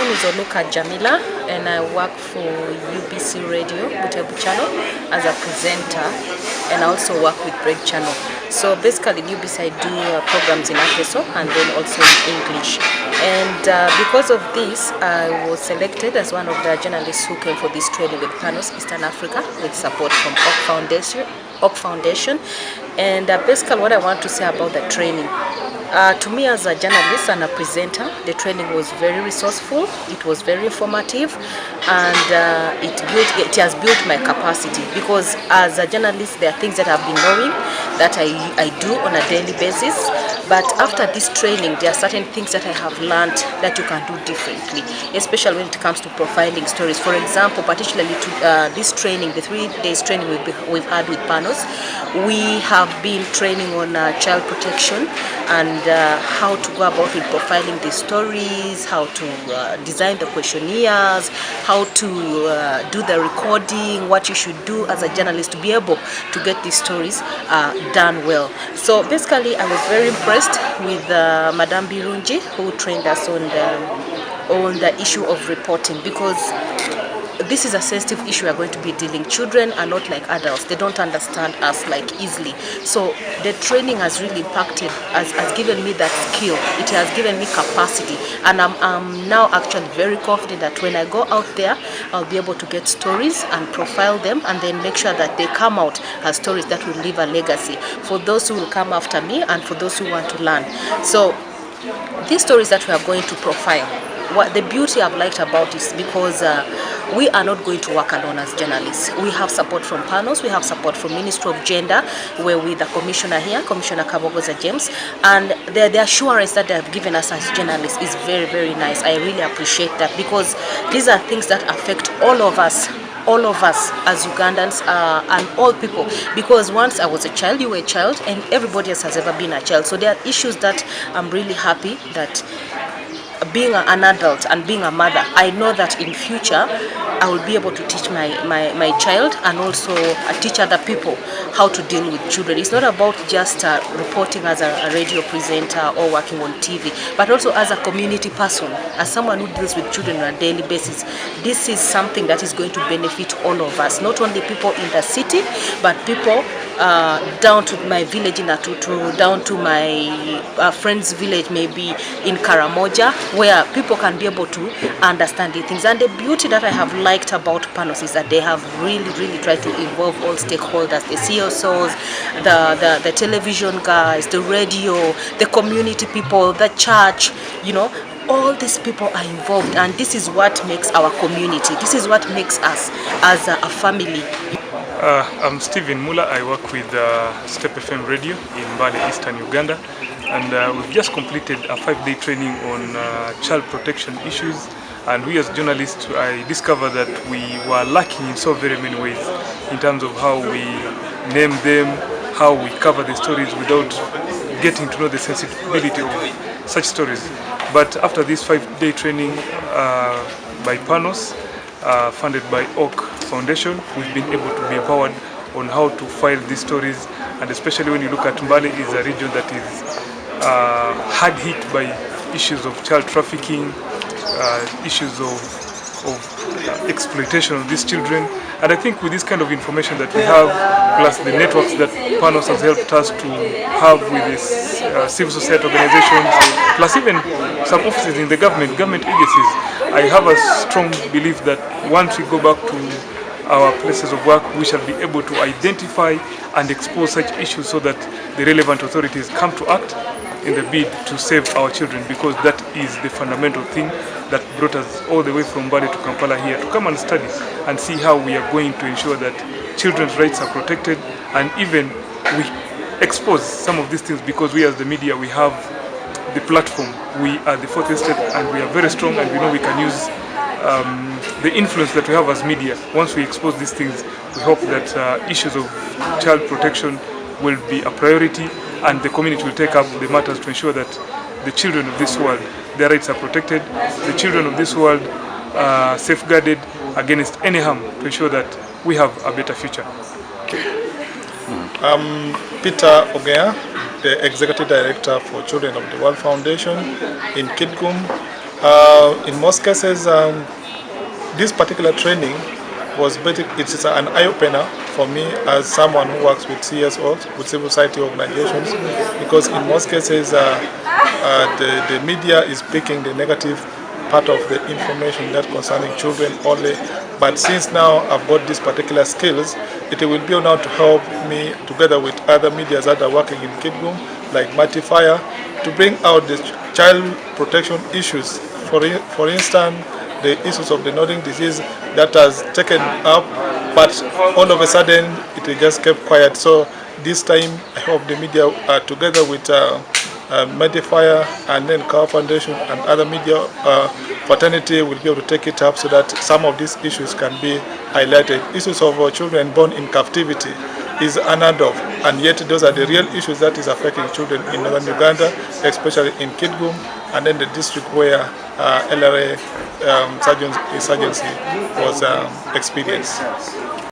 My name is Oluka Jamillah, and I work for UBC Radio, Butebo channel, as a presenter, and I also work with Break channel. So basically in UBC I do programs in Advocacy and then also in English. And because of this, I was selected as one of the journalists who came for this training with Panos, Eastern Africa, with support from Oak Foundation. And basically what I want to say about the training. To me as a journalist and a presenter, the training was very resourceful, it was very informative, and it has built my capacity, because as a journalist there are things that I've been knowing that I do on a daily basis, but after this training there are certain things that I have learned that you can do differently, especially when it comes to profiling stories. For example, particularly to this training, the 3 days training we've had with Panos, we have been training on child protection and how to go about with profiling the stories, how to design the questionnaires, how to do the recording, what you should do as a journalist to be able to get these stories done well. So basically I was very impressed with Madame Birunji, who trained us on the issue of reporting, because this is a sensitive issue. We are going to be dealing. Children are not like adults. They don't understand us like easily. So the training has really impacted, has given me that skill. It has given me capacity. And I'm now actually very confident that when I go out there, I'll be able to get stories and profile them and then make sure that they come out as stories that will leave a legacy for those who will come after me and for those who want to learn. So these stories that we are going to profile, what the beauty I've liked about is because we are not going to work alone as journalists. We have support from Panos, we have support from Ministry of Gender, where with the commissioner here, Commissioner Kabogoza James, and the assurance that they have given us as journalists is very, very nice. I really appreciate that, because these are things that affect all of us as Ugandans and all people, because once I was a child, you were a child, and everybody else has ever been a child. So there are issues that I'm really happy that being an adult and being a mother, I know that in future I will be able to teach my child and also teach other people how to deal with children. It's not about just reporting as a radio presenter or working on TV, but also as a community person, as someone who deals with children on a daily basis. This is something that is going to benefit all of us, not only people in the city, but people down to my village in Atutu, down to my friend's village, maybe in Karamoja, where people can be able to understand these things. And the beauty that I have liked about Panos is that they have really tried to involve all stakeholders, the CSOs, the television guys, the radio, the community people, the church, you know. All these people are involved, and this is what makes our community, this is what makes us as a family. I'm Stephen Mula. I work with StepFM Radio in Mbale, Eastern Uganda, and we've just completed a 5-day training on child protection issues. And we as journalists, I discovered that we were lacking in so very many ways in terms of how we name them, how we cover the stories without getting to know the sensibility of such stories. But after this 5-day training by Panos, funded by Oak Foundation, we've been able to be empowered on how to file these stories, and especially when you look at Mbale, is a region that is hard hit by issues of child trafficking, issues of exploitation of these children. And I think with this kind of information that we have, plus the networks that Panos has helped us to have with this civil society organizations, plus even some offices in the government agencies, I have a strong belief that once we go back to our places of work, we shall be able to identify and expose such issues so that the relevant authorities come to act in the bid to save our children, because that is the fundamental thing that brought us all the way from Mbale to Kampala here to come and study and see how we are going to ensure that children's rights are protected, and even we expose some of these things, because we as the media, we have the platform, we are the fourth estate, and we are very strong, and we know we can use the influence that we have as media. Once we expose these things, we hope that issues of child protection will be a priority, and the community will take up the matters to ensure that the children of this world, their rights are protected, the children of this world are safeguarded against any harm, to ensure that we have a better future. Peter Ogenga, the Executive Director for Children of the World Foundation in Kitgum. In most cases, this particular training was it's an eye-opener for me as someone who works with CSOs, with civil society organizations, because in most cases the media is picking the negative part of the information that concerning children only. But since now I've got these particular skills, it will be now to help me together with other media that are working in Kitgum, like thier, to bring out the child protection issues. For instance, the issues of the nodding disease that has taken up, but all of a sudden it just kept quiet. So this time I hope the media together with thier and then Cow Foundation and other media fraternity will be able to take it up so that some of these issues can be highlighted. Issues of children born in captivity is unheard of, and yet those are the real issues that is affecting children in northern Uganda, especially in Kitgum, and then the district where LRA insurgency was experienced.